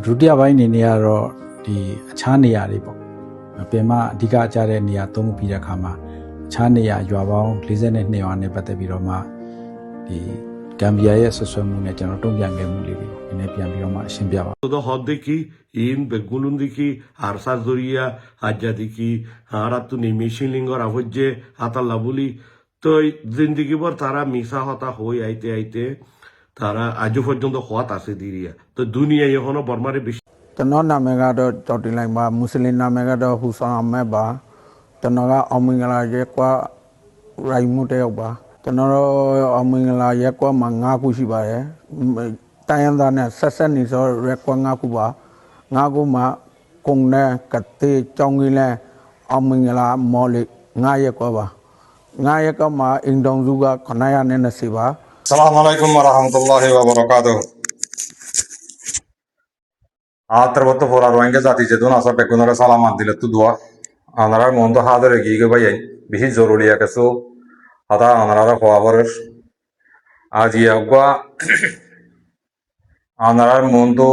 ဒုတိယပိုင်းအနေနဲ့ကတော့ဒီအခြားနေရာတွေပေါ့ပြင်မအဓိကကျတဲ့နေရာသုံးပြီးတဲ့အခါမှာအခြားနေရာရွာပေါင်း42ရွာနဲ့ပတ်သက်ပြီးတော့မှဒီဂမ်ဘီယာရဲ့ဆွဆွဲမှုနဲ့ကျွန်တော်တုံ့ပြန်ခဲ့မှုလေးတွေနည်းနည်းပြန်ပြီးတော့မှရှင်းပြပါ Todo hodiki in begulundiki arsa zoria hajadiki haratu nimishin lingor avojje hatalabuli তো জিন্দিগি ভর তারা মিশা হতা হই আইতে তারা আজও পর্যন্ত হওয়াত আছে দিরিয়া তো দুনিয়া এখনো বর্মারে বেশি ကျွန်တော်နာမည်ကတော့ကျော်တင်လိုက်ပါမွတ်စလင်နာမည်ကတော့ဟူဆန်အမက်ပါကျွန်တော်ကအောင်မင်္ဂလာရက်ကွာရိုင်မှုတယောက်ပါကျွန်တော်အောင်မင်္ဂလာရက်ကွာမှာ9ခုရှိပါတယ်တိုင်းရင်းသားနဲ့ဆက်နေဆိုရက်ကွာ9ခုပါ9ခုမှာကုံနဲ့ကတိကြောင်းကြီးလဲအောင်မင်္ဂလာမော်လီ9ရက်ကွာပါ9ရက်ကမှာအင်တောင်စုက920ပါ Assalamu alaikum warahmatullahi wabarakatuh. Atrabotto fora roenge zati jedun asa bekunara salamat dilettu dua. Anara mondo hadare gige bayen bihi zoruli akasu hata anara khawabarish aji agwa anara mondo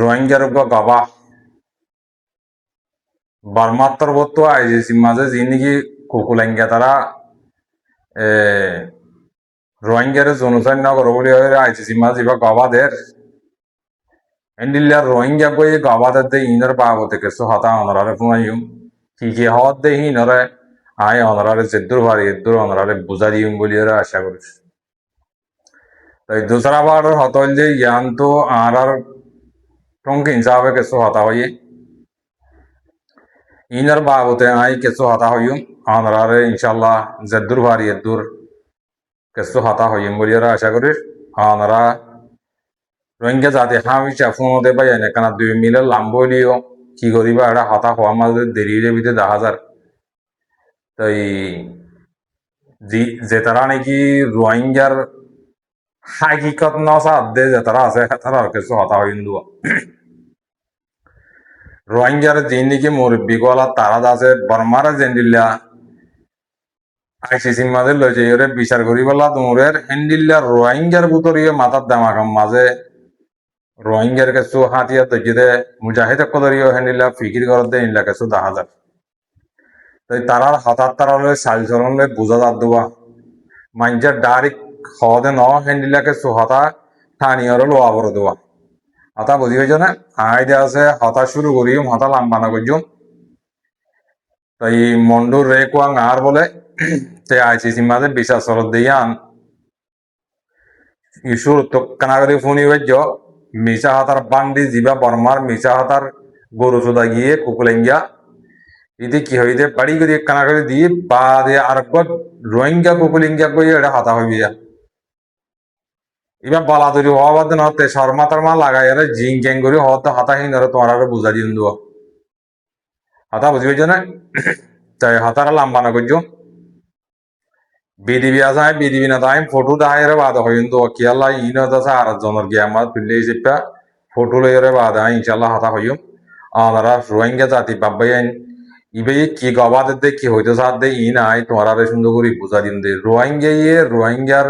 roenge agwa gaba barmatrabotto aji simaze zinigi kukulenge tara রোহিঙ্গার জনসান না করবলি হয় ICC মাঝ ইবা গবাদের এন্ডিল্লার রোহিঙ্গা কই গবাদের দে inner বাবতে কেসো হাতা অনরারে ফুনাইম কি হওয়ার দে ইনারে আয় অনরারে জেদ্দুর ভারি এদ্দুর অনরারে বুঝারিম বলি এরা আশা করিস তাই দূসরা বার হতল যে ইয়ান তো আর টঙ্কে হিসাবে কেসো হাতা হইয়ে ইনার বাবতে আয় কেসো হাতা হইম অনরারে ইনশাল্লাহ জেদ্দুর ভারি এদ্দুর কেসো হাতা হইম বলি এরা আশা করিস অনরা রোহিঙ্গা জাতি হামিশা ফোনতে পাই না কেন 2 মিলে লাম্বলিও কি করিবা এটা হাতা হওয়া মাঝে দেরি ভিতরে 10,000 তাই যে তারা নাকি রোহিঙ্গার হাকিকত নসা দে যে তারা আছে তারা কেসো হাতা হইম দুয়া রোহিঙ্গার জিন্দিগি মুরব্বী গলা তারা আছে বর্মারা জেন্ডিল্লা আইসিসির মাঝে লইছে এরে বিচার করি বলা তোমরের হেন্ডিল্লা রোহিঙ্গার ভিতরে মাথার দামাকাম মাঝে রোহিঙ্গার কিছু হাতিয়ার তৈরিতে মুজাহিদ কদরিও হেন্ডিল্লা ফিকির করতে ইনলা কিছু 10,000 তাই তারার হাতার তারালে চাল চলনলে বুঝা যাত দেওয়া মাইন্সের ডাইরেক্ট হদে ন হেন্ডিল্লাকে সুহাতা ঠানিয়র লোয়া করে দেওয়া হাতা বুঝি হয়েছে না আইডিয়া আছে হাতা শুরু করিম হাতা লাম্বানা করছুম তাই মন্ডুর রে কোয়াং আর বলে তে আইসিসি মাঝে বিচার চলত দিয়ে আন ইস্যুর তো কানাগরি ফোনি হয়েছ মিশা হাতার বান্ডি জিবা বর্মার মিশা হাতার গরু চোদা গিয়ে কুকুলেঙ্গিয়া ইতি কি হইতে বাড়ি করে কানাগরি দিয়ে বা দিয়ে আর রোহিঙ্গা কুকুলিঙ্গিয়া কই এটা হাতা হইবি যা এবার বালা তৈরি হওয়া বাদ নহতে শর্মা তর্মা লাগাই এর জিং গ্যাং করে হতে হাতাহীন ধরে তোমার আরো বুঝা দিন দেওয়া হাতা বুঝি হয়েছে না তাই হাতারা লাম্বানা করছো বিডিবি আছে বিডিবি না তাই ফটো দাহাইরে বাদ হইন তো কি আল্লাহ ইন আছে আর জনের গিয়ামাত পিলে জিপা ফটো লইরে বাদ ইনশাআল্লাহ হাতা হইম আমরা রোহিঙ্গা জাতি বাবাইন ইবে কি গবাদ দে কি হইতো সাথ দে ইন আই তোমার আরে সুন্দর করে বুঝা দিন দে রোহিঙ্গার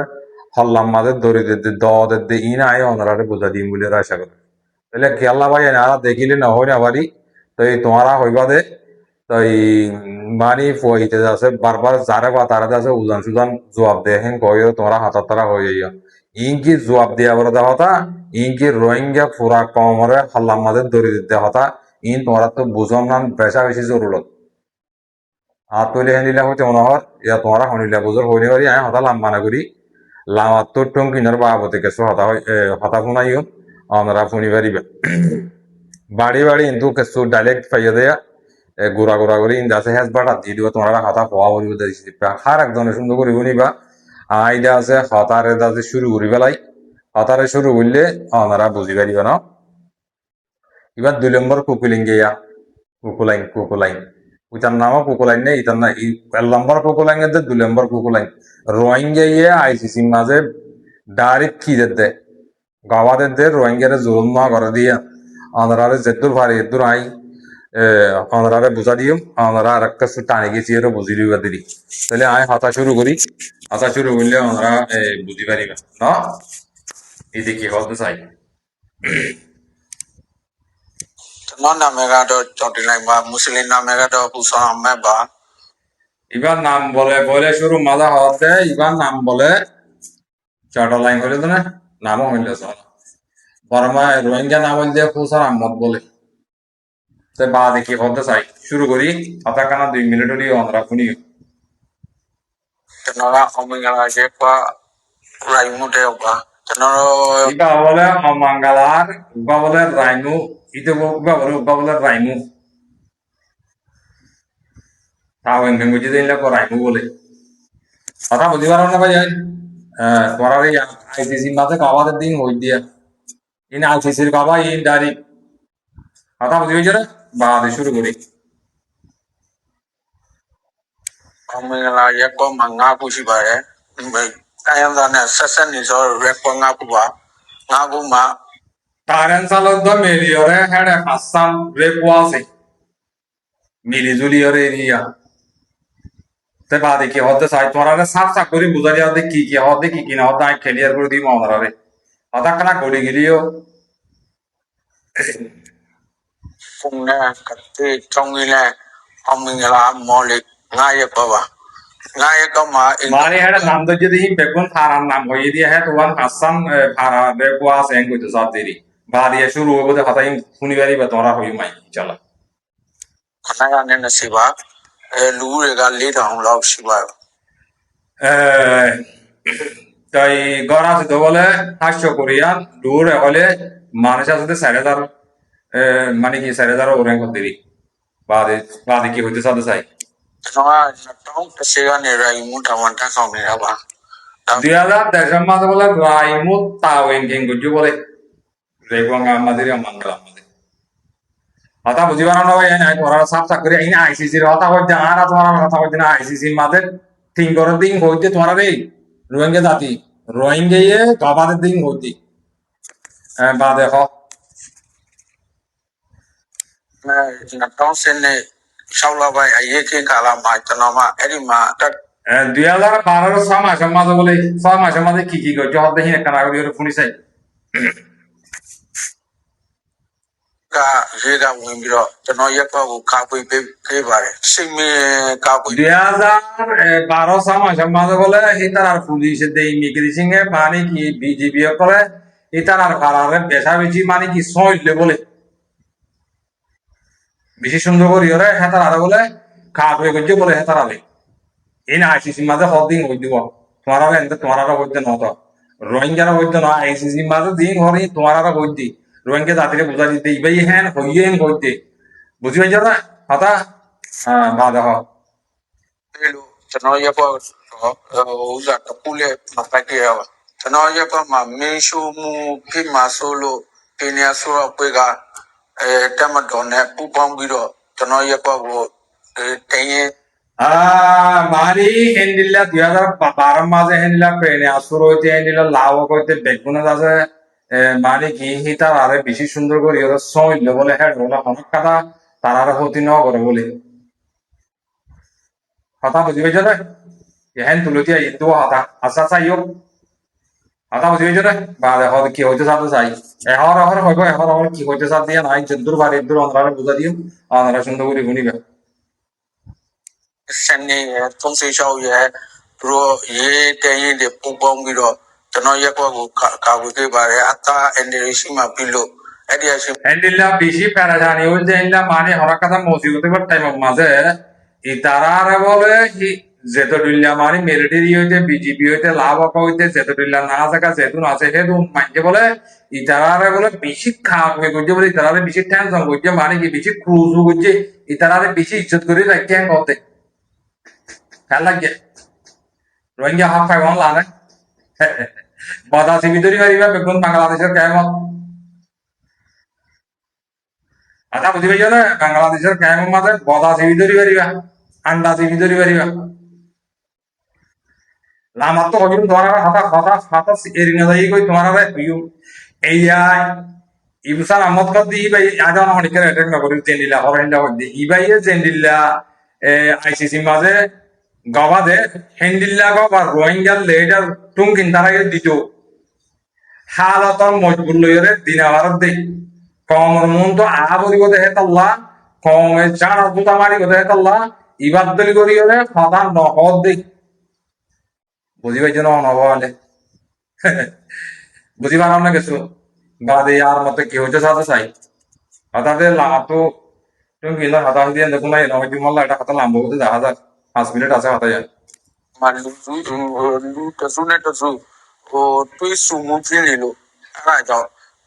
হল্লাম মাঝে দড়ি দে দে ইন আই ওনারে বুঝা দিন বলে আশা করি তাহলে কি আল্লাহ ভাই না দেখিলে না হয় না বাড়ি তাই তোমারা হইবা দে তাই মানি ফইতে আছে বারবার যারা বা তারা আছে উজান সুজান জবাব দেখেন কইও তোমরা হাতার তারা হয়ে যাইয়া ইনকি জবাব দিয়া বড় দেওয়া হতা ইনকি রোহিঙ্গা পুরা কমরে হাল্লাম মাঝে দড়ি দিতে হতা ইন তোমরা তো বুঝন না পেশা বেশি জরুরত আর তৈলে হেনিলা হইতে মনোহর ইয়া তোমরা হনিলা বুঝর হইনি পারি আমি হতা লাম্বানা করি লামাত তোর টঙ্কিনার বাবতে কেসো হতা শুনাইও আমরা শুনি পারিবে বাড়ি কিন্তু কেসো ডাইরেক্ট পাইয়া দেয়া গোড়া করে ইন্দাসে হেজ বাটা দিয়ে দিব তোমরা হাতা হওয়া বলিব হার একজনের সুন্দর করিব নিবা আইডা আছে হতারে দাতে শুরু করি পেলাই হতারে শুরু করলে ওনারা বুঝি পারিব না এবার 2 নম্বর কুকুলাইন ওইটার নামও কুকুলাইন নেই ইটার না 1 নম্বর কুকুলাইন এর 2 নম্বর কুকুলাইন রোহিঙ্গা আইসিসি মাঝে ডাইরেক্ট কি দে গাওয়াদের দে রোহিঙ্গার জুলুম না করে দিয়া ওনারা জেদ্দুর ভারি এদ্দুর আই ওনারা বুঝা দিও ওনারা আর একটা টানে গেছি এর বুঝি দিবা দিদি তাহলে আমি হাতা শুরু করি হাতা শুরু করলে ওনারা বুঝি পারিবা না এদিকে হতে চাই non namegado chotila ba muslim namegado husan amme ba এবার নাম বলে বলে শুরু মজা হতে এবার নাম বলে চারটা লাইন হইলে তো না নামও হইলে চল বর্মা রোহিঙ্গা নাম হইলে হুসান আহমদ বলে তো বা দেখি হতে চাই শুরু করি কথা কানা 2 মিনিট হলি আমরা শুনি tanoga omingala je kwa raimu te ba tanoro ইবা বলে অমঙ্গলার উবা বলে রাইমু ইতে উবা বলে রাইমু তাও এঙ্গেন বুঝে দিলে রাইমু বলে কথা বুঝি পারো না ভাই পড়ার এই আইসিসি মাঝে কাবাদের দিন হই দিয়া ইন আইসিসির কাবা ইন ডারি কথা বুঝি হয়েছে রে বা শুরু করি omingala je kwa manga kushi ba re ayam dane sasan ni so re kwa nga ku ba nga ku ma তারেন সালদ মিলিয়রে হেডে হাসান রেকুয়াছে মিলি জুলিয়রে এরিয়া তে বাদে কি হতে চাই তোরা সাফ সাফ করে বুঝা যাবে কি হতে কি না হতে আমি ক্লিয়ার করে দিই মনরা রে হতা কানা গড়ি গিলিও phung ne kate chong ni le omingala mole nga ye ba nga ye ka ma মানে হেডে নাম তো যদি বেগুন ফারার নাম হয়ে দিয়ে হ্যাঁ তোয়ান হাসান ফারা রেকুয়াছে এন কইতে সব দেরি বাদে শুরু হবে তো হতাই শুনিবারই বা তোরা হই মাই চলা khana ne na si ba lu re ga 4000 law shi ba তাই গড় আছে তো বলে 500 কোরিয়ান দূর হলে মানুষ আছে 4000 মানে কি 4000 ওরেন করতে দিই বাদে বাদে কি হইতে সাথে চাই tanoga tong ta se ga ne raimu ta wan ta song ni la ba 2010 মাসে বলে রাইমু তাওয়েন গেঙ্গুজু বলে রেগং আমাদের মঙ্গল আমাদের কথা বুঝি পারো না ভাই আমি ওরা সাফ সাফ করে এই আইসিসির কথা হইতে আর তোমার কথা হইতে না আইসিসি মাঝে তিন করার দিন হইতে তোমার এই রোহিঙ্গা জাতি রোহিঙ্গা গবাদের দিন হইতে বা দেখো na tong se ne shau la ba ye ke ka la ma tanoga edi ma ta 2012 6 মাসের মাঝে বলে 6 মাসের মাঝে কি করছে হতে হিনে কানা করে পুনি চাই ka ye ga win bi ro tano ye kwa ko ka pui pe ba re sai me ka pui 2012 6 মাসের মাঝে বলে ইতার আর পুলিশের দেই ইমিগ্রেশন এ মানে কি বিজেপি করে ইতার আর ফারারে বেশা বেশি মানে কি সইলে বলে বেশি সুন্দর করি ওরে হেতার আর বলে খাপ হয়ে গেছে বলে হেতার আলে এই না আইসিসি মাঝে হদিন হই দিব তোমারা এনতে তোমারা হইতে নত রোহিঙ্গারা হইতে না আইসিসি মাঝে দিন হরি তোমারা হইতে রোহিঙ্গা জাতিরে বুঝা দিতে ইবাই হ্যান হইয়েন হইতে বুঝি পাইছ না কথা বা দেখো lu tano ye kwa u za ta pule ma pa ke ya ba tano ye kwa ma me shu mu phi ma so lo pe ne so ro pwe ga ta ma do ne pu pong bi ro tano ye kwa ko ten ye মারি হেন্ডিল্লা 2012 মাসে হেন্ডিল্লা প্রেনে আসুর হইতে হেন্ডিল্লা লাভ হইতে বেগুন আছে মানে কি হিতার আরে বেশি সুন্দর করে ওরা সইল বলে হ্যাঁ ওরা অনেক কথা তার আর হতি ন করে বলে কথা বুঝি পাইছ না হ্যান তুলতিয়া ইন্দু হতা আশা চাইও কথা বুঝি পাইছ না বা দেখো কি হইতে চাতে চাই এহর হইব এহর কি হইতে চাতে দিয়ে নাই যদ্দুর বাড়ি দূর অন্ধ্রারে বুঝা দিও অন্ধ্রা সুন্দর করে শুনিবে sen ne tong se shau ye ro ye ten ye de pu pong bi ro tano ye kwa ko ka wi ke ba re ata ene shi ma pi lo edi ya shi হ্যান্ডিল্লা বেশি প্যারাজানি হইতে হেন্ডিল্লা মানে হরা কথা মসিবতে পার time মাঝে ই তারা বলে যেতদিল্লা মানে military হইতে বিজেপি হইতে লাভ হইতে যেতদিল্লা না থাকা যেহেতু আছে সেহেতু মানতে বলে ই তারা বলে বেশি খাপ হয়ে করছে বলে তারা বেশি টেনশন করছে মানে কি বেশি ক্রুজ করছে ই তারা বেশি ইজ্জত করে রাখছে করতে খেয়াল লাগছে রোহিঙ্গা হাফ খাই বল লাগে বদা সিবিদরি মারিবা বেগুন বাংলাদেশের কেমন আচ্ছা বুঝি পাইছ না বাংলাদেশের কেমন মাঝে বদা সিবিদরি মারিবা আন্ডা সিবিদরি মারিবা লামার তো হইম তোমার হাতা কথা হাতা এরিনা যাই কই তোমার হইম এইয়াই ইবসান আহমদ কদি ভাই আজ অনেক অ্যাটাক না করি জেন্ডিলা হরেন্ডা হইদি ইবাই জেন্ডিলা আইসিসি মাঝে গবাদে হেন্ডিল্লা গবা রোহিঙ্গার লেডার টুঙ্কিন তারা দিত হালতর মজবুর লইরে দিন আবার দেই কমের মন তো আহা বলি কথা হে তাল্লা কমের চার দুটা মারি কথা হে তাল্লা ইবাদ দলি করি হলে ফাদা নহদ দেই বুঝি পাইছো না অনবলে বুঝি পারাম না কিছু বাদে আর মতে কি হইতে সাথে চাই হঠাৎ লাগাতো তুমি কিনা হাতা দিয়ে দেখুন না এরকম কি মাল্লা এটা হাতা লাম্ব হতে দেখা যায় 5 মিনিট আছে হাতা যায় Maluta suneta su o tui su mu fililo ara ja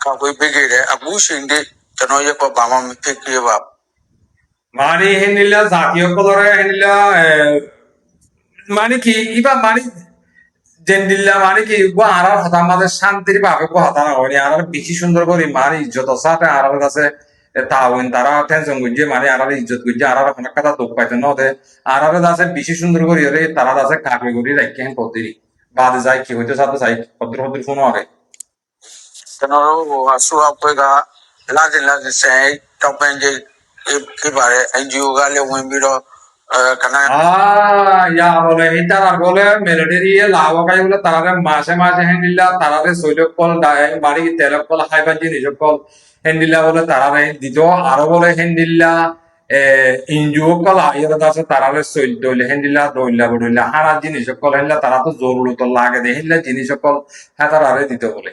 ka koi begere abu shinde tano ye ko bama mi pekye ba মানে হেনিলা জাতীয় কলরে হেনিলা মানে কি ইবা মানে জেন্দিল্লা মানে কি গো আর হতা মাঝে শান্তির ভাবে গো হতা না হয়নি আর বেশি সুন্দর করে মানে ইজ্জত সাথে আর কাছে তাওন তারা টেনশন গুজে মানে আর ইজ্জত গুজে আর অনেক কথা দুঃখ পাইছে না ওদের আর আছে বেশি সুন্দর করে হলে তারা আছে কাকে করি রাখি হ্যাঁ কদি বাদে যায় কি হইতে সাথে চাই ভদ্র ভদ্র ফোন আগে tano o asu apwe ga la sai topen je ke bare NGO ga le win bi do kana ইয়া বলে এটা আর বলে মিলিটারি লাভকাই বলে তারা মাসে মাসে হ্যান্ডিলা তারা শৈলক কল বাড়ি তেলক কল খাইবার জিনিস কল হ্যান্ডিলা বলে তারা দিত আরো বলে হ্যান্ডিলা ইনজিও কল আইয়ার আছে তারা শৈল দইলে হ্যান্ডিলা দইলা বইলা হারা জিনিস কল হ্যান্ডিলা তারা তো জরুরত লাগে দে হ্যান্ডিলা জিনিস কল হ্যাঁ তারা দিত বলে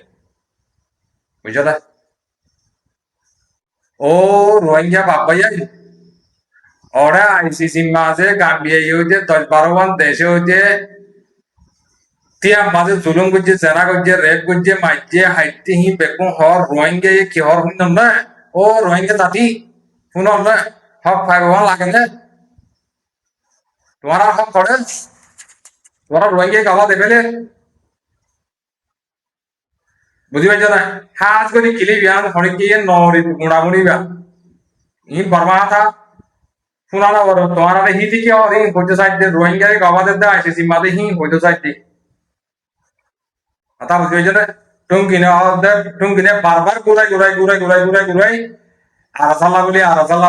বুঝছো না ও রোহিঙ্গা বাবাইয়া ওরা আইসিসি মাঝে গাম্বিয়া হইতে 10-12 দেশে হইতে তিয়া মাঝে জুলুম করছে জেনা করছে রেপ করছে মাইছে হাইতে হি বেকুম হর রোহিঙ্গা কি হর শুনলাম না ও রোহিঙ্গা জাতি শুনলাম না হক ফাইবার লাগে না তোমার হক করে তোমার রোহিঙ্গা গাওয়া দেবে বুঝি পাইছো না হাজ করে কিলি বিয়ান হরে কি নরি গুড়াগুড়ি বিয়া ই বর্মা থা শুনানো বড় তোমার হি থেকে হইতে সাইড দিয়ে রোহিঙ্গা গাওয়াদের দা আইসিসি মাঝে হি হইতে সাইড দিয়ে आता বুঝি পাইছো না টুঙ্কিনে বারবার ঘুরাই আরাসাল্লা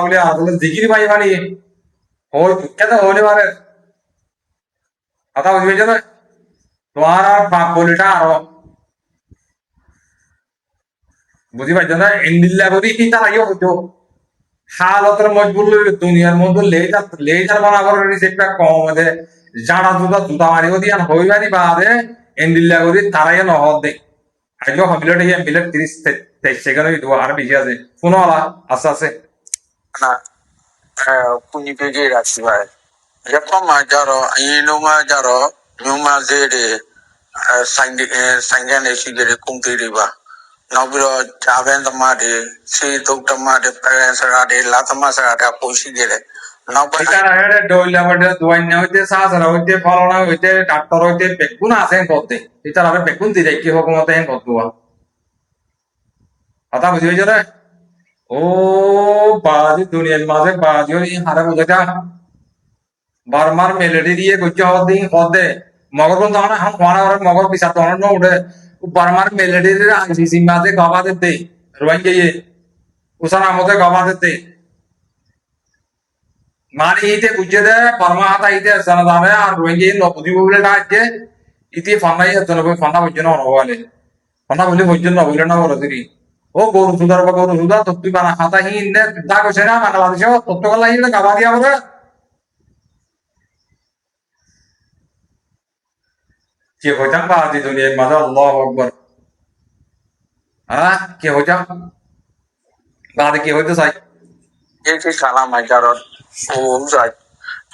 বলি জিকির ভাই বানি ওই কেন হলে পারে কথা বুঝি পাইছো না তোমার আর বাপ বলিটা আরো বুঝি পাইছো না ইন্দিল্লা করি কি তার আগে হইতো হালতের মজবুর দুনিয়ার মধ্যে লেজার বানাবার সেটা কম আছে জানা জুতা মারিও দিয়ে হইবানি বাদে ইন্দিল্লা করি তারাই নহদ দেয় আইলো হমিলট ইয়ে মিলট 30-23 সেকেন্ড হইতো আর বেশি আছে ফোনো আলা আস্তে আস্তে na kunyi pege ra si ba ya ko ma jaro ayin no ma jaro nyu ma ze de sang ne shi de kung ti de baနောက်ပြီးတော့ဂျာဗန်သမားတွေစေတုတ်သမားတွေပရန်စရာတွေလာသမားစရာတွေပို့ရှိခဲ့တယ်နောက်ပိုင်း এটা হেডে ডইলা বটে দুয়াইনা হইতে সাসরা হইতে ফলনা হইতে ডাক্তার হইতে বেকুন আছেন করতে এটা আরে বেকুন দিলে কি হকমতে হেন করতুয়া কথা বুঝি হইছে রে ও বাজি দুনিয়ার মাঝে বাজি ওই হারে বুঝাটা বারবার মেলেডি দিয়ে গুজ্জ হদে মগর কোন তখন হাম কোনা করে মগর পিছা তখন ন উঠে বারবার মেলেডি রে আইসিসি মাঝে গবা দিতে রোয়ান গিয়ে উসানা মতে গবা দিতে মানে ইতে গুজ্জে দে বারমা হাতা ইতে জানা জানে আর রোয়ান গিয়ে নবুদি বলে ডাকে ইতি ফান্নাই জন্য ফান্না বুঝনো অনবলে ফান্না বলে বুঝনো বলে না বড় দিরি ও গরু সুদার বা গরু সুদা তত্ত্ব বানা খাতা হিন নে দা কইছে না বাংলাদেশে তত্ত্ব গলা হিন গাবা দিয়া বলে কি হইতাম বাদি দুনিয়ার মাঝে আল্লাহু আকবার কি হইতাম বাদে কি হইতে চাই এই যে সালা মাই jaro o sai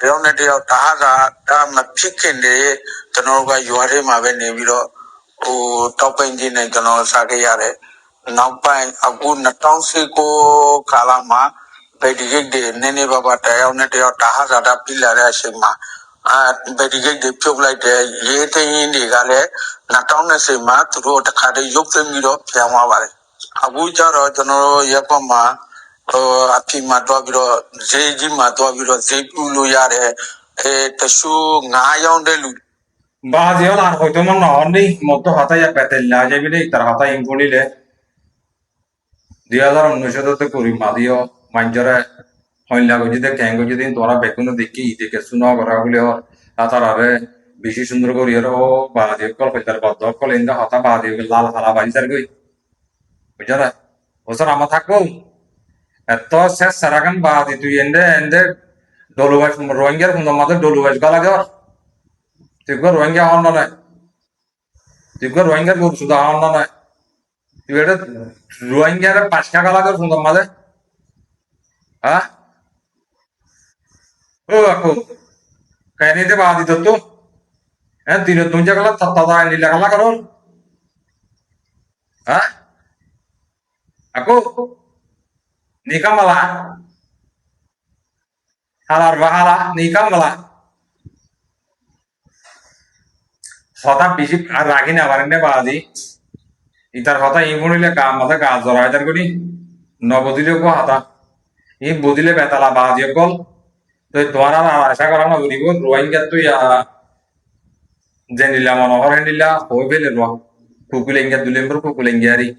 တယောက်နဲ့တယောက်ဒါမဖြစ်ခင်တည်းကျွန်တော်ကရွာထဲမှာပဲနေပြီးတော့ဟိုတောက်ပိန်ကြီးနဲ့ကျွန်တော်စားခဲ့ရတယ်နောက်ပိုင်းအခု2019ကာလမှာဗေဒီဂိတ်တွေနည်းနည်းပါးပါးတယောက်နဲ့တယောက်ဒါပြီးလာတဲ့အချိန်မှာဗေဒီဂိတ်တွေပြုတ်လိုက်တဲ့ရေးသိန်းတွေကလည်း2020မှာသူတို့တခါတည်းရုပ်သိမ်းပြီးတော့ပြန်သွားပါတယ်အခုကျတော့ကျွန်တော်ရက်ကွက်မှာအဖြစ်မှာတော့ပြီးတော့ဈေးကြီးမှာတော့ပြီးတော့ဈေးပြလို့ရတယ်တရှူ9ရောင်းတဲ့လူ বাদি হল আর হইতো মন নহনি মতো হাতাইয়া পেতেল্লা যাবি রে তার হাতা ইনফুলিলে 2019 তে করি মাদিও মাঞ্জরে হইলা গজিতে ক্যাং গজিতে তোরা বেকুনো দেখি ইদিকে শুনো করা হলে তার আরে বেশি সুন্দর করি ও বাদি কল কইতার বদ্ধ কল ইন্দা হাতা বাদি লাল হালা বাড়ি সার গই বুঝা ও ওসর আমার থাকবো এত শেষ সারাখান বাদি তুই এন্ডে ডলুবাস রোহিঙ্গার কিন্তু আমাদের ডলুবাস গলা গর তুই গো রোহিঙ্গা হন নয় তুই গো রোহিঙ্গার গরু শুধু হন নয় তুই এটা রোহিঙ্গার 5 টাকা লাগে সুন্দর মাঝে হ্যাঁ ও আকো কাহিনীতে বাদি তো হ্যাঁ তুই জায়গা তাতা নীলা কালা করো হ্যাঁ আকো nikam malah halar bahala nikam malah হতা বেশি আর রাখি না পারেন বাদি ইতার হতা ইমুনিলে কাম মাথা কাজ জড়াই তার করি নবদিলে কো হাতা ই বদিলে বেতালা বাজি কল তো তোমার আর আশা করা না বলিব রোহিঙ্গা তুই জেনিলা মনোহর হেনিলা হই ফেলে র কুকুলেঙ্গা দুলেম্বর কুকুলেঙ্গিয়ারি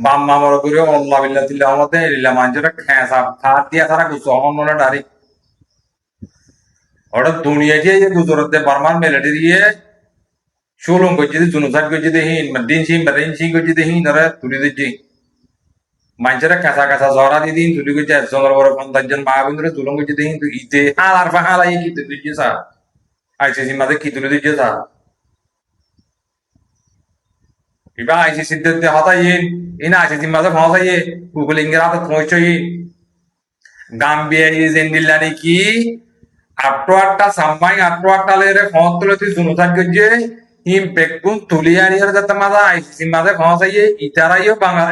বাম মামর করে আল্লাহ বিল্লাহ তিল্লাহ মতে এলিলা মাঞ্জরা খেসা ফাত দিয়া সারা কিছু অহন ডারি ওটা দুনিয়া যে গুজরাতে বার্মার মেলেটি দিয়ে শুলুম করছি জুনুসার করছি দেহিন দিন সিং বেদিন সিং করছি দেহিন ধরে তুলি দিচ্ছি মাঞ্জরা খেসা খেসা জরা দিয়ে দিন তুলি করছি একজনের বড় 50 জন মহাবীন্দ্র তুলন করছি দেহিন তুই ইতে হালার ফাহালাই কি তুই দিচ্ছি স্যার আইসিসি মাঝে কি তুলে দিচ্ছি sir iba ICC de hatayin ina ICC maze phosaye kukulingira to phochoi Gambia is indillani ki aptoatta sammai aptoatta lere photuloti junusan gojje him pekkun tuliyani er jatta maza ICC maze phosaye itarayo banga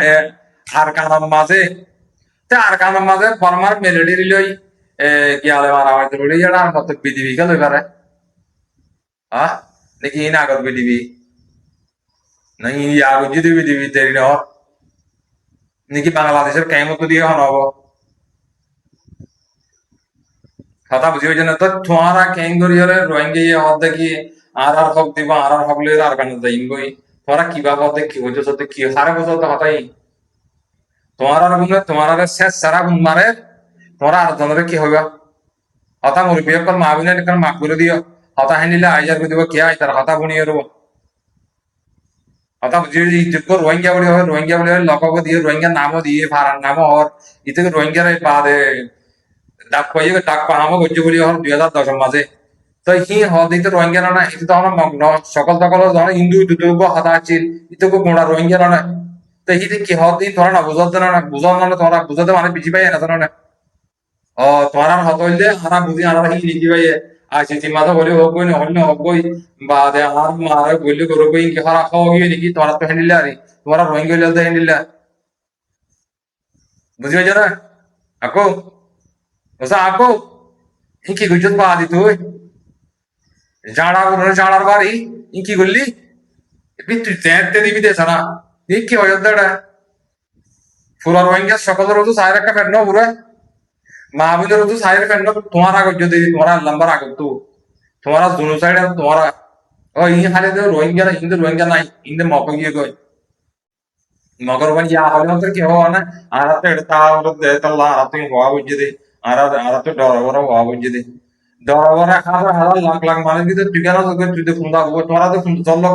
arkanam maze te arkanam maze former melody riloi ki ale mara hoyto lori jara mot bidibi gelo bare ha neki ina agot bidibi नहीं यार जी देवी देवी तेरी ने और निकी Bangladesh camo तो दिए हनो वो खाता बुझियो जन तो तुम्हारा कैंगोरी यार रोएंगे ये होता कि आर हक दिवा आर हक ले आर करने तो इंगोई तुम्हारा की बात होते कि वजह से कि सारे कुछ तो होता ही तुम्हारा रे से सारा गुण मारे तुम्हारा अर्थ जनरे की होगा होता मुरी पे कल माविने निकल माकुरे दियो होता है नीला आइजार को दिवा क्या इधर होता बुनियो रो অর্থাৎ যে রোহিঙ্গা বলে লোককে দিয়ে রোহিঙ্গা নামও দিয়ে ভাড়ার নামও হর ইতে রোহিঙ্গার বাদে ডাক পাহামো করছে বলি হর 2010 মাঝে তো হি হদিতে রোহিঙ্গা না এটা তো আমরা মগ্ন সকল হিন্দু দুর্গ হাতা আছে ইতে কো গোড়া রোহিঙ্গা না তো হিতে কি হদিন তোরা না বুঝাতে না তোরা বুঝাতে মানে বিজি পাই না ও তোরা হত হইলে আমরা বুঝি আমরা হি লিখি পাই ICC মাথা বলে হোক না হল না হোক বাদে আমার মারা বললে করো কই কি খারাপ হয়ে নাকি তোরা তো হ্যান্ডেল আরে তোরা রোহিঙ্গা লতে হ্যান্ডেল বুঝি পাইছ না আকো ওসা আকো কি গুজত পা দি তুই জাড়ার বাড়ি কি করলি তুই তেতে দিবি দেছ না কি হয়ে যাচ্ছে পুরা রোহিঙ্গা সকলের তো সাইর একটা ফেট না পুরা महाबीर तो साइड फ्रेंड तुम्हारा जो दे तुम्हारा नंबर आ तो तुम्हारा दोनों साइड है तुम्हारा और ये खाली तो रोहिंग्या ना रोहिंग्या ना इंदे मौका ये कोई मगर वन या हो तो क्या हो ना आरा तो एडता और दे तो ला आरा तो हुआ बुझे दे आरा तो डर हुआ बुझे दे डर खासा हला लाख माने की तो ठिकाना तो तुझे फुंदा हुआ तुम्हारा तो चल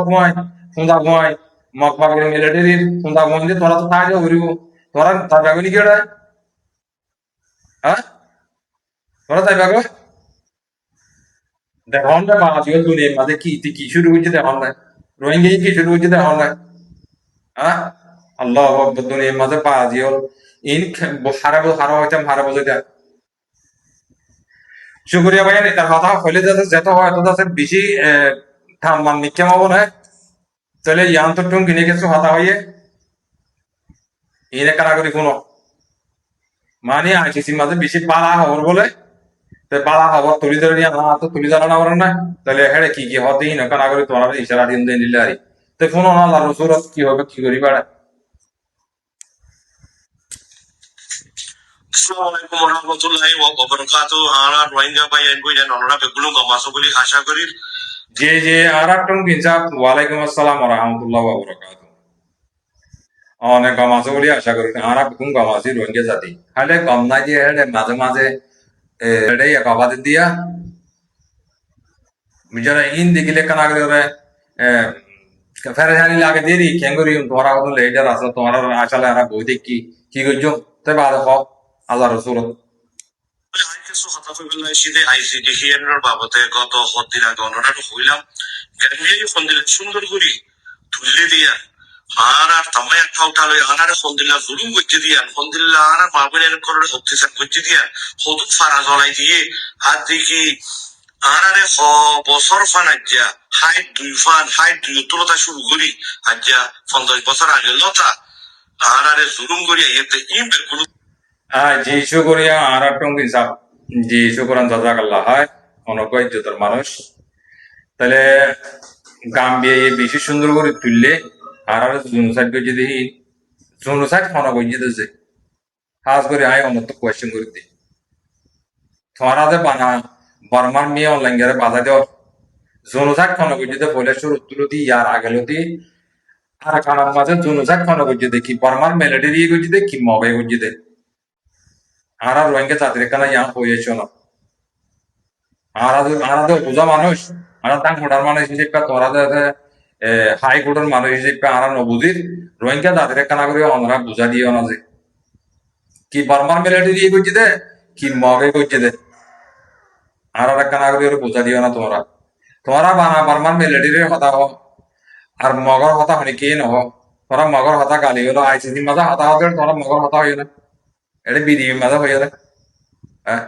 फुंदा घुमाए मकबा के मिलिट्री फुंदा घुमाए तुम्हारा तो ताज हो रही हो तुम्हारा ताजागनी केड़ा হ্যাঁ তোরা তাই বাগো দেখুন না বাংলাদেশের দুনিয়ার মাঝে কি শুরু হয়েছে দেখুন না রোহিঙ্গা কি শুরু হয়েছে দেখুন না হ্যাঁ আল্লাহ আকবার দুনিয়ার মাঝে বাজি হল ইন হারা হইতাম হারা বোঝে দেখ শুক্রিয়া ভাই তার কথা হইলে যাতে যেত হয় তো যাতে বেশি ঠাম্মান নিক্ষেম হবো না তাহলে ইয়ান তো টুম কিনে কিছু হতা হইয়ে ইনে কারাগরি কোনো মানে ICC মাঝে বেশি পালা খবর বলে পালা খবর তুলি ধরে নিয়ে তো তুলি ধরা না না তাহলে হেড়ে কি হতেই না কানা করে তোমার ইশারা দিন দিন দিলে আরি তো ফোন না আল্লাহ রসুল কি হবে কি করি বেড়া আসসালামু আলাইকুম ওয়া রাহমাতুল্লাহি ওয়া বারাকাতুহু আরা রোহিঙ্গা ভাই এনবই জান অনরা বেগুলো গমাসো বলি আশা করি যে আরাটন গিনজাব ওয়া আলাইকুম আসসালাম ওয়া রাহমাতুল্লাহি ওয়া বারাকাতুহু অনেক গমাসো বলি আশা করি আরা বেগুন গমাসি রোহিঙ্গা জাতি খালে গম না যে হেড়ে মাঝে মাঝে এড়ে একবাদ দিয়া মিজারা ইন দিগিলে কানা করে ফেরেশানি লাগে দিয়ে দি কেন করি তোমরা হতো লেজার আছে তোমরা আসলে আর বই দেখি কি করছো তাই বাদ হক আল্লাহ রসুল কিছু কথা কইবেলাই সিধে আইসিডিসি এর বাবদে গত হদ্দিন আগে অনরাটো হইলাম কেন ফন্দিল সুন্দর করি তুললে দিয়া আর তামাই একটা উঠালো আনারে ফন্দিল্লা জুলুম করছে দিয়া ফন্দিল্লা আর মাহবিনের করে অত্যাচার করছে দিয়া হদুক ফারা জ্বলাই দিয়ে আর দেখি আনারে বছর ফান আজ্ঞা হাইট দুই উত্তরতা শুরু করি আজ্ঞা 50 বছর আগে লতা আনারে জুলুম করি এতে ইম বেগুলো যে ইস্যু করিয়া আর টঙ্ক হিসাব যে ইস্যু করান জাজাকাল্লাহ হয় অনক ইজ্জতের মানুষ তাহলে গাম্বিয়া বেশি সুন্দর করে তুললে আর আর জুনুসাইড করে দেখি জুনুসাইড ফোনা করে দিতেছে খাস করে আয় অনত কোয়েশ্চেন করে দিই তোমারা যে বানা বর্মার মেয়ে অনলাইন গেলে বাধা দেওয়া জুনুসাইড ফোনা করে দিতে বলে শুরু তুলো দি ইয়ার আগে লতি আর কানার মাঝে জুনুসাইড ফোনা করে দেখি বর্মার মেলেডি দিয়ে করে দিতে কি মগে করে দিতে আর রোহিঙ্গা জাতির কানা ইয়া হয়েছে না আরাদে বোঝা মানুষ আর তাং হোটার মানুষ হিসেবে তোরা হাইকোর্টের মানুষ হিসেবে আর নবুজির রোহিঙ্গা জাতির কানা করে অনরা বোঝা দিয়ে না যে কি বর্মার মেলেডি দিয়ে করছি দে কি মগে করছি দে আর কানা করে বোঝা দিও না তোমরা তোমরা বানা বর্মার মেলেডির কথা হো আর মগর কথা হনি কে নহ তোরা মগর কথা গালি হলো আইসিসি মাজা হতা হবে তোরা মগর কথা হইও না এটা বিডিবি মাজা হইও না হ্যাঁ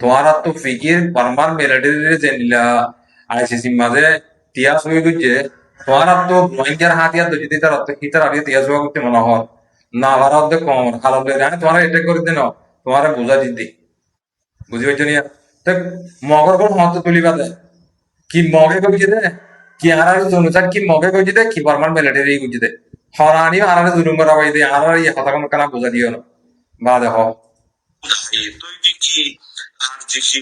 তোমার তো ফিকির বর্মার মেলেডির জেনিলা আইসিসি মাঝে তিয়াস হয়ে গেছে তোমার তো রোহিঙ্গার হাতিয়ার তো যদি তার হিতার আগে তিয়াস হওয়া করতে মনে হয় না ভারত কম খারাপ জানে তোমার এটা করে দিন তোমার বোঝা দিদি বুঝি পাইছো নিয়া তো মগর কোন হত তুলিবা দেয় কি মগে কইছে দে কি আরার জনজাত কি মগে কইছে দে কি বর্মার মিলিটারি কইছে দে হরানি আরার জুলুম করা বাই দে আরার এই কথা কোন কানা বোঝা দিও না বা দেখো তুই দেখি আর দেখি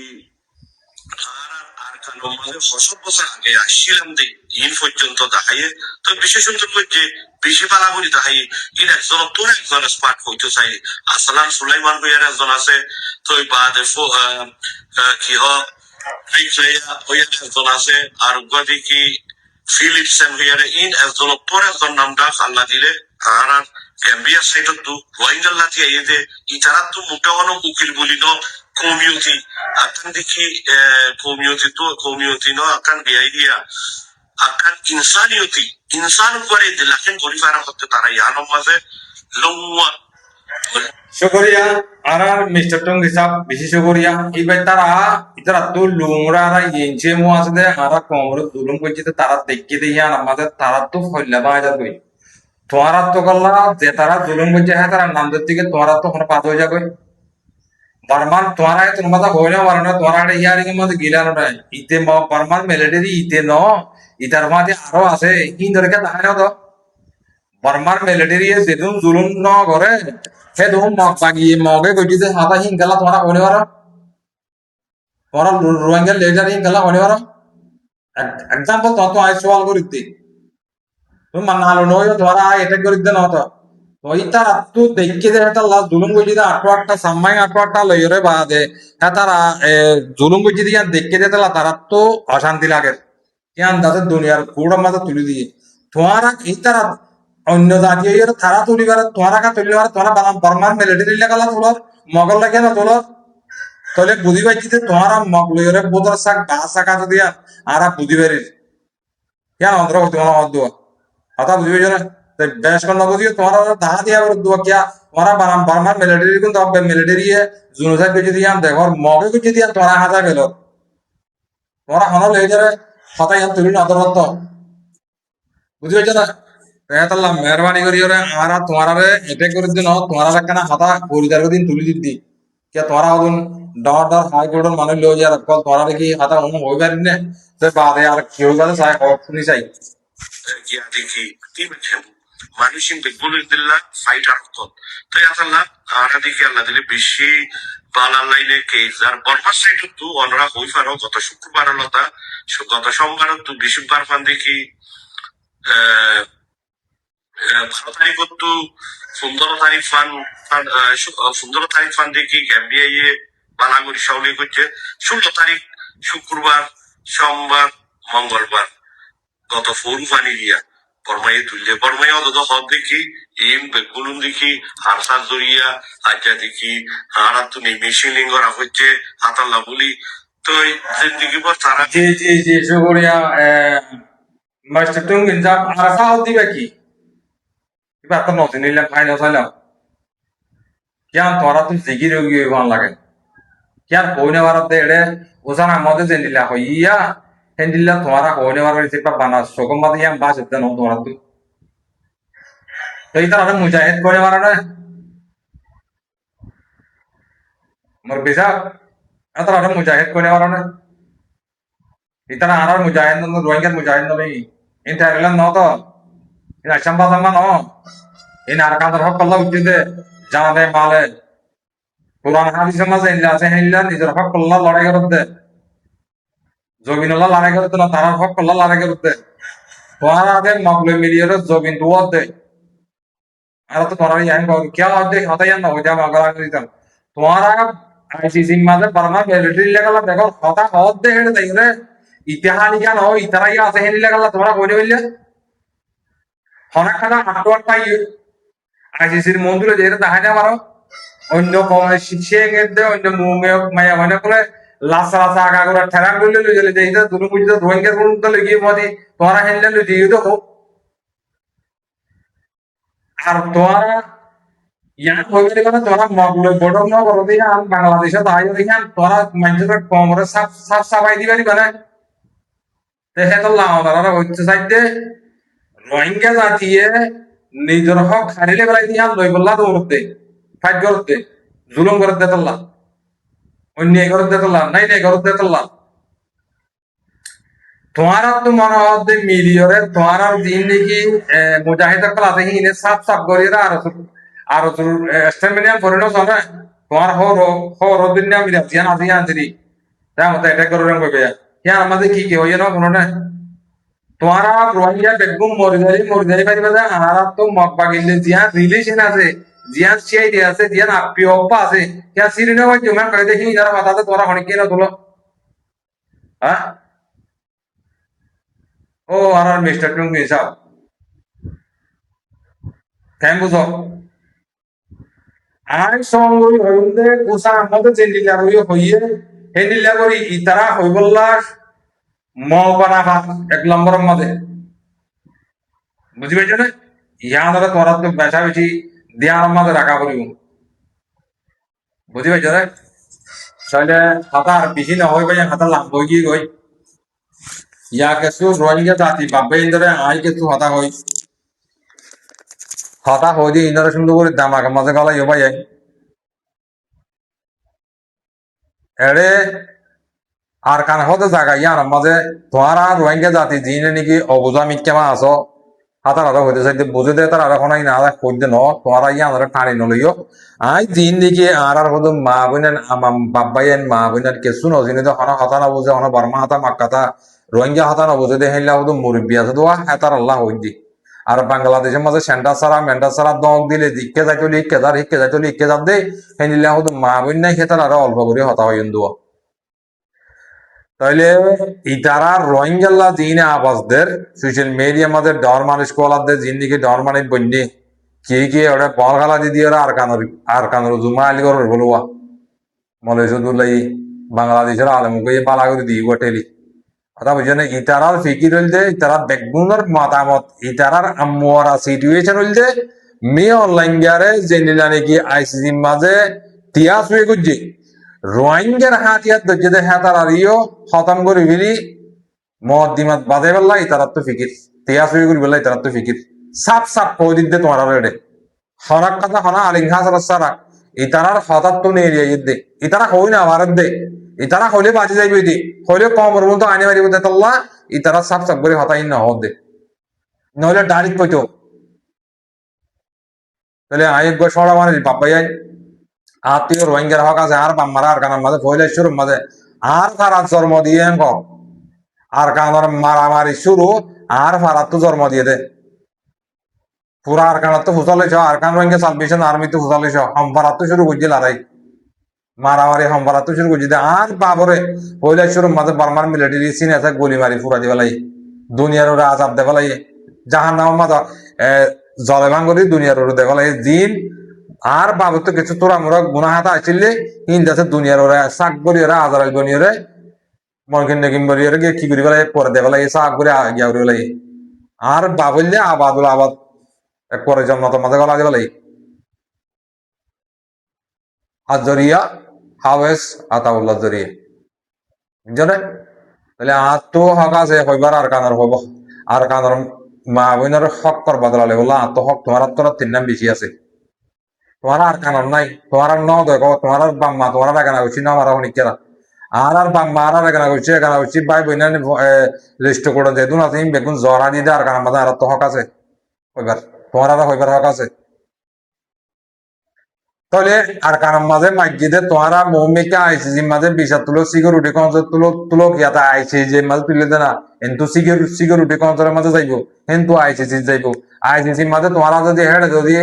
আর কানো মানে 100 বছর আগে আসছিলাম দে ইন পর্যন্ত দাহাইয়ে তো বিশেষ সুন্দর যে বেশি পালা করি দাহাই ইন একজন তোর একজন স্মার্ট হইতে চাই আসলাম সুলাইমান ভাইয়ের একজন আছে তো বাদে কি হয় একজন আছে আর দেখি ফিলিপসেন হইয়ারে ইন একজন তোর একজন নামটা আল্লাহ দিলে আর গ্যাম্বিয়া সাইডত তো রোহিঙ্গাল্লা দিয়ে এদে ইতারা তো মোটা হলো উকিল বলি ন কমিউনিটি আকান দেখি কমিউনিটি ন আকান বিয়াই দিয়া akan insaniyoti insan করে দিলাকেন পরিবার করতে তারা ইয়ানোর মাঝে লম্বা শুকরিয়া আর মিস্টার টং হিসাব বেশি শুকরিয়া এবার তারা ইতারা তো লুমরা আর ইঞ্চে মো আছে দে আর কমর দুলুম কইছে তারা দেখকে দিয়া আমাদের তারা তো ফল্লা বাজার কই তোমারা তো গল্লা যে তারা জুলুম করছে হ্যাঁ তারা নামদের দিকে তোমারা তো কোনো পাত হয়ে যাবে বর্মান তোমারা তোমার হইলে পারো না তোমারা ইয়ারিং এর মধ্যে গিলানো নাই ইতে বর্মান মিলিটারি ইতে ন ইতার মাঝে আরো আছে হিন্দরকে দেখা না তো বর্মার মিলিটারি যেদুম জুলুম ন করে সে দুম মগ বাগিয়ে মগে গইতে হাতা হিং গেলা তোমরা হইলে পারো তোমরা রোহিঙ্গা লেজার হিং গেলা হইলে পারো এক্সাম্পল তো আই সওয়াল করিতে তুমি মানালো নয় তোমরা এটা করিতে না তো ওইটা তো দেখে যে এটা জুলুম গজি দা আটো একটা সাম্মাই আটো একটা লইরে বাদে তারা জুলুম গজি দিয়া দেখে যে তারা তো অশান্তি লাগে কেন তাদের দুনিয়ার পুরো মাথা তুলি দিয়ে তোমারা এই তারা অন্য জাতীয় তারা তুলিবার তোমারা কা তুলিবার তোমরা বর্মার মিলিটারি লাগালা তোলার মগল লাগে না তোলার তাহলে বুঝি পাইছি যে তোমারা মগ লইরে বোতর শাক গাছ কাটা দিয়া আর বুঝি পারি কেন অন্তর তোমার অদ্দুয়া কথা বুঝি পাইছো না বেশ কোন বুঝিও তোমারা ধারা দিয়া দুয়া কিয়া তোমরা বর্মার মিলিটারি কিন্তু মিলিটারি জুনুসাইড করে দিয়া দেখো মগে করে দিয়া তোমরা হাজা গেল তোমরা হন লই যাবে হতাই তুলি না অন্তর্গত বুঝি পাইছো না তাহলে মেহরবানি করি ওরে আমরা তোমারা এটা করে দিন তোমারা কেন হাতা পরিদার দিন তুলি দিদি কে তোরা হদুন ডর ডর হাইকোর্টের মানুষ লই যা রাখ তোরা কি হাতা অন্য হই পারি না তো বাদে আর কি হই গেল চাই শুনি চাই গিয়া দেখি কি বলছেন মানুষিন বেগুনের দিল্লা ফাইটার হতো তো আল্লাহ আর দেখি আল্লাহ দিলে বেশি বালার লাইনে কেস আর বর্মার সাইড তো অনরা হই পারো গত শুক্রবার লতা গত সোমবার তো বৃহস্পতিবার ফান দেখি 12 তারিখ তো 15 তারিখ ফান দেখি গ্যাম্বিয়া বালাগুড়ি সাউলি করছে 16 তারিখ শুক্রবার সোমবার মঙ্গলবার গত ফোর ফানি দিয়া বর্মাইয়ে তুললে বর্মাইয়ে অন্তত হদ দেখি ইম বেগুলুন দেখি হারসার জরিয়া আজ্জা দেখি হারা তো নেই মেশিন লিঙ্গর হচ্ছে হাতাল্লা বলি তো জিন্দিগি পর তারা জি শুকরিয়া মাস্টার টুঙ্গিন যা আর সাহস দিবে কি এবার তো নতুন নিলাম ফাইনাল চাইলাম কেন তোরা তো জিগির ভালো লাগে কেন কইনে বারাতে এড়ে ওসান আমাদের যে নিলা হইয়া হেন্দিল্লা তোমারা কইনে বারাতে সেটা বানাস সকম বাদে ইয়াম বাস হতে ন তোরা তো এটা আর মুজাহিদ করে মারানে মোর বিসা এটা আর মুজাহিদ করে মারানে এটা আর মুজাহিদ ন রোহিঙ্গার মুজাহিদ নই ইনটা এলাম ন তো ইনা সম্বা সম্বা ন ইন আর কাদের হক আল্লাহ উঠিতে জানে মালে কোরআন হাদিসের মাঝে আছে হেল্লা নিজের হক আল্লাহ লড়াই করতে জমিন আল্লাহ লড়াই করতে না তার হক আল্লাহ লড়াই করতে তোমারা আগে মগলে মিলিয়ে জমিন দুয়ার দে আর তো তোমার ইয়ান क्या होते होता या ना हो जा मगला दितन तुम्हारा आईसीसी मादे बर्मा मिलिट्री लेवल देखो होता होत दे हेड दे रे इतिहास क्या ना हो इतना या আছে হেলি लेवल তোমরা কইলে বললে হনাখানা আটওয়ার পাই আইসিসির মন্দিরে যেটা দেখা যায় মারো অন্য কমে শিখে গেছে অন্য মুমে মায়া মনে করে লাসা লাসা আগা করে ঠেরান করলে লই গেলে যেটা দুটো বুঝতে রোহিঙ্গার কোন তো লগিয়ে মদি তোমরা হেললে লই দিও তো আর তোমরা ইয়ান হইলে কথা তোমরা মগলে বড় না বড় দিয়া আর বাংলাদেশে দাই দিয়া তোমরা মানুষের কমরে সাফ সাফ সাফাই দিবারি মানে দেখে তো লাও তারা হচ্ছে সাইডে রোহিঙ্গা জাতিয়ে নিজের হক হারিলে বেলায় দিয়া লই বললা দৌড়তে ফাইট করতে জুলুম করতে তোল্লা অন্যায় করতে তোল্লা নাই করতে তোল্লা তোমার তো মনে হচ্ছে মিলিয়রে তোমার দিন নাকি মুজাহিদ আছে হিনে সাফ সাফ করিয়ে আর স্টেমিনিয়াম পরিণ চলে তোমার হর দিন না মিলা জিয়ান আজি আনছি তাই মতো এটা করে কইবে ইয়া আমাদের কি হইয়া না কোনো না তোমারা রোহিঙ্গা বেগম মরিদারি পারিবা যে আর তো মক বাগিলে জিয়ান রিলেশন আছে জিয়ান সিআইডি আছে জিয়ান আপি অপ্পা আছে क्या সিরিনে হয় তুমি কই দেখি যারা মাথাতে তোরা অনেক কেন তোলো হ্যাঁ ও আর মিস্টার টুঙ্গি সাহেব কেন বুঝো আই সঙ্গই হইন্দে কুসা আমাদের যে নিলা হইয়ে হে নিলা করি ইতারা হইবল্লা মৌবানা ভাত এক নম্বরের মধ্যে বুঝি পাইছো না ইয়া ধরে তোরা তো বেচা বেশি দিয়ার মধ্যে রাখা করিব বুঝি পাইছো রে তাহলে হাতা আর বেশি না হই ভাই হাতা লাভ হই গিয়ে গই ইয়া কিছু রোহিঙ্গা জাতি বাব্বে ইন্দরে আই কিছু হতা হই দিয়ে ইন্দরে সুন্দর করে দামাক মাঝে গলা ইয়ে ভাই এড়ে আর কান হতে জায়গা ইয়ার মাঝে তোমারা রোহিঙ্গা জাতি জিনে নাকি অবুজা মিক্কেমা আছো হাতার আরো হইতে চাইতে বুঝে দে তার আরো কোনাই না কইতে ন তোমারা ইয়ার টানি নলইও আই জিন দিকে আর হতো মা বইনেন আমাম বাব্বাইন মা বইনেন কেসু নজিনে তো হনা হতা না বুঝে হনা বর্মা হাতা মাক্কাতা রোহিঙ্গা হাতা না বুঝে দে হেলা হতো মুরব্বি আছে দোয়া হেতার আল্লাহ হই দি আর বাংলাদেশের মাঝে সেন্টার সারা মেন্টার সারা দক দিলে দিকে যাইতো লিখকে যার হিকে যাইতো লিখকে যার দে হেনিলা হতো মা বইন নাই হেতার আরো অল্প করে হতা হইন দোয়া তাইলে ইতারা রোহিঙ্গাল্লা জিনে আবাসদের সোশ্যাল মিডিয়া মাঝে ডর মানুষ কোয়ালাদের জিন্দিকে ডর মানুষ বন্যে কে ওটা বল খালা দিদি ওরা আর কানোর জুমা আলি করার বলুয়া মলেসুদুল্লাহ বাংলাদেশের আলমকে পালা করে দিব টেলি কথা বুঝছো না ইতারার ফিকির হইলতে ইতারার বেগুনের মতামত ইতারার আম্মুয়ারা সিচুয়েশন হইলতে মেয়ে অনলাইন গারে জেনিলা নাকি আইসিসির মাঝে তিয়াস হয়ে গুজছে রোহিঙ্গার হাতিয়ার দজ্জে হাতার আরিও খতম করে ফেলি মদিমাত বাদে বেলা ইতারার তো ফিকির তিয়াস হয়ে গেল বেলা ইতারার তো ফিকির সাপ সাপ কই দিতে তোমার রেডে হরাক কথা হনা আলিঙ্গা সারা ইতারার হঠাৎ তো নিয়ে দে ইতারা হই না আমার দে ইতারা হইলে বাঁচে যাইবে দি হইলে কম মতো আনি মারিব দে তল্লা ইতারা সাপ সাপ করে হতাই না হদ দে নইলে ডাইরেক্ট কইতো তাহলে আয়ের গো সরা মানে বাপ্পাই আত্মীয় রোহিঙ্গার হক আছে আর বাম্মারা আর কানার মাঝে পয়লা শুরুর মাঝে আর ফারাত জন্ম দিয়ে আর কানার মারামারি শুরু আর ফারাত তো জন্ম দিয়ে দে পুরা আর কানার তো ফুসালিস আর কান রোহিঙ্গা সালভেশন আর্মি তো ফুসালিস হমফারাত তো শুরু করছে লড়াই মারামারি হমফারাত তো শুরু করছে আর বাবরে পয়লা শুরুর মাঝে বার্মার মিলিটারি সিন আছে গুলি মারি পুরা দিবেলাই দুনিয়ার ওরা আজাব দেবেলাই জাহান্নাম মাদা জলে ভাঙ্গলি দুনিয়ার ওরে দেখলে দিন আর বাবু তো কিছু তোরা মোরা গুনা হাতা আসলে ইন্দাসে দুনিয়ার ওরা শাক করি ওরা আজার বনি ওরে মনকিন নকিন বলি ওরে কি করি বলে পরে দেবেলা এই শাক করে গিয়া উড়ে বলে আর বাবুল্লে আবাদুল আবাদ পরে জন্মত মাঝে গলা দেবে লাই আজরিয়া হাওয়েস আতাউল্লাহ জরিয়া বুঝছো তাহলে আর তো হক আছে হইবার আর কানার হব আর কানার মা বোনের হক করবা দিলালে বললা আর তো হক তোমার তোর তিন নাম বেশি আছে তোমার আর কানার নাই তোমার আর ন দেখো তোমার আর বাম্মা তোমার আর এখানে উচিত না আমার অনেকেরা আর বাম্মা আর এখানে উচিত ভাই বইনা লিস্ট করে যেহেতু না তুমি বেগুন জরা দিয়ে আর কানার মাঝে আর তো হক আছে হইবার তোমার আর হইবার হক আছে তাহলে আর কারণ মাঝে মাইকিতে তোমারা মৌমিকে আইসিজির মাঝে বিষা তুলো সিকিউরিটি কাউন্সিল তুলো কিয়াতে আইসিজি মাঝে তুলে দে না কিন্তু সিকিউরিটি কাউন্সিলের মাঝে যাইবো কিন্তু আইসিজি যাইবো আইসিজির মাঝে তোমারা যদি হেড যদি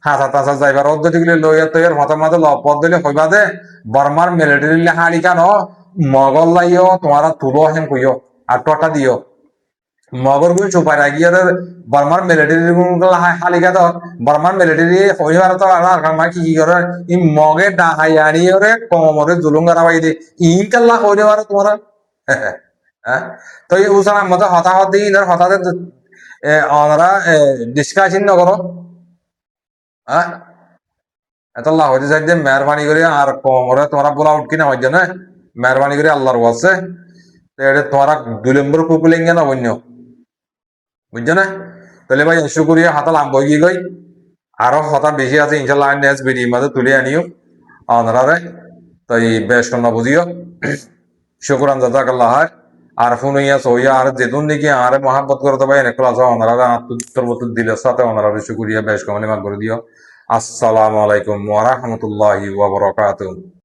হাসা তাসা যাইবার পদ্ধতি গুলি লইয়া তৈর হতার মাঝে লপদ দিলে হইবা দে বর্মার মিলিটারি হাড়ি কেন মগল লাইও তোমারা তুলো হেন কইও আর টটা দিও মগর গুলো চোপাই রাখি বর্মার মিলিটারি হালিকা তো বর্মার মিলিটারি হইবার তো আর কি করে ই মগে ডাহাই আনি ওরে কমরে জুলুঙ্গারা বাই দে ইনকাল্লা হইতে পারে তোমারা হ্যাঁ তো এই উসান মতো হতাহত দিই হঠাৎ ওনারা ডিসকাশন না করো হ্যাঁ এত আল্লাহ হইতে চাই যে মেহরবানি করে আর কমরে তোমরা বলা উঠ কিনা হইছে না মেহরবানি করে আল্লাহর ওয়াসে এটা তোমরা 2 নম্বর কুকুলিঙ্গে না বন্য বুঝছো না তাহলে ভাই শুক্রিয়া হাতা লাম্ব গিয়ে গই আরো হতা বেশি আছে ইনশাল্লাহ নেক্সট ভিডিও মাঝে তুলে আনিও আপনারা তাই বেশ কন্যা বুঝিও শুক্রান জাজাকাল্লাহ আর ফোন ইয়া সইয়া আর যেতুন নাকি আরে মহাব্বত করতে ভাই অনেক ক্লাস ওনারা আত্মতর দিলের সাথে ওনারা শুক্রিয়া বেশ কমলে মাগ করে দিও আসসালামু আলাইকুম ওয়া রাহমাতুল্লাহি ওয়া বারাকাতুহু